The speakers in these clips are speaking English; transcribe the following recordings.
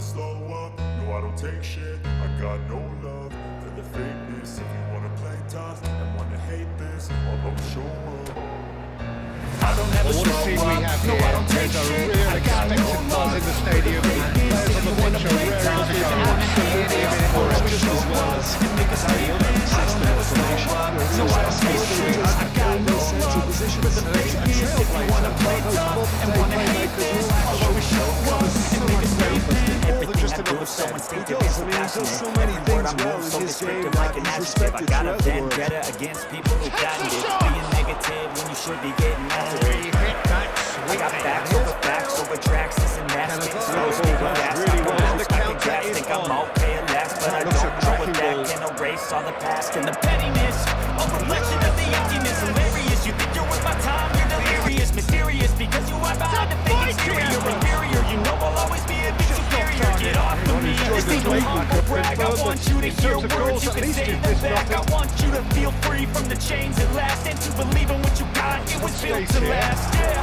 slow up, no I don't take shit. I got no love for the fakeness. If you wanna play tough and wanna hate this, I'll always show up. I don't ever What a scene we have here. There's a real expected buzz in the stadium, and players on the pitch are raring to go. Absolutely for just as well as Harry Williams sets the formation. So I got no central position. A trailblazer. And wanna hate this, I'll always show up and make a statement. Everything I do is so instinctive, it's so passionate. So many things well in his game, like an adjective. I got a vendetta against people who patent it. Being negative when you should be getting at it. I got facts over tracks, this and that. Slow speed with gas, I can gas, think I'm okay at last, but I don't know what that can erase all the past and the pettiness. A reflection of the emptiness, hilarious. You think you're worth my time, you're delirious, mysterious, because you are behind the fake exterior, inferior. You know I'll always be a bit superior. Get off of me, this ain't no humble brag. I want you to hear words, you can say them back. I want you to feel free from the chains at last, and to believe in what you got, it was built to last, yeah.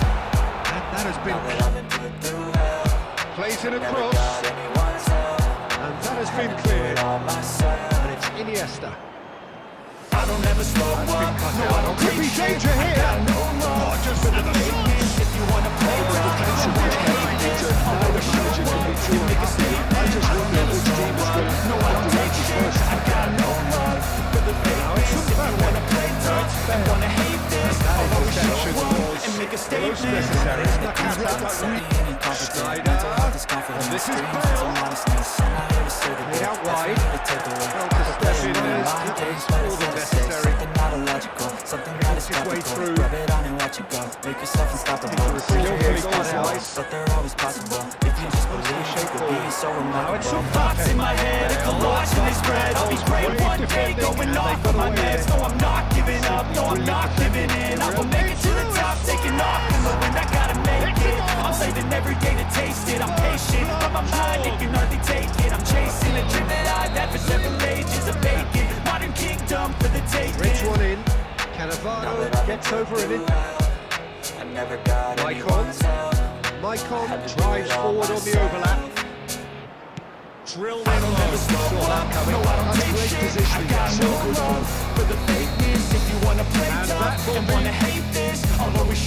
That has been plays it across, and that has been cleared, and it's Iniesta. I don't ever slow up, no I don't Could be danger here. just another shot. If you wanna play rough, make a statement. I just wonder which team is going to take it first. I got no love for the fakeness. If you wanna play tough and wanna hate this, I'll always show up and make a statement. Necessary. This is made out wide. Step in there. All the necessary. Something that is way through. Rub it on and watch it go. Make yourself unstoppable. It's Possible, but they're always possible. If you just believe, you could be so Now it's remarkable. some Thoughts in my head, a collage and they spread. I'll be great one day, going off of my meds. No, I'm not giving up, no, I'm not giving in. I will make it to the top, taking off in the wind. I gotta make it. I'm saving every day to taste it. I'm patient, but my mind, it can hardly take it. I'm chasing a dream that I've had for several ages. A vacant modern kingdom for the taking. Rich one in. Cannavaro gets over in it. Maicon drives forward on the overlap. Drilled in on the saw that coming. That's great positioning. So good. For the fakeness, if you wanna play tough and wanna hate this, I'll always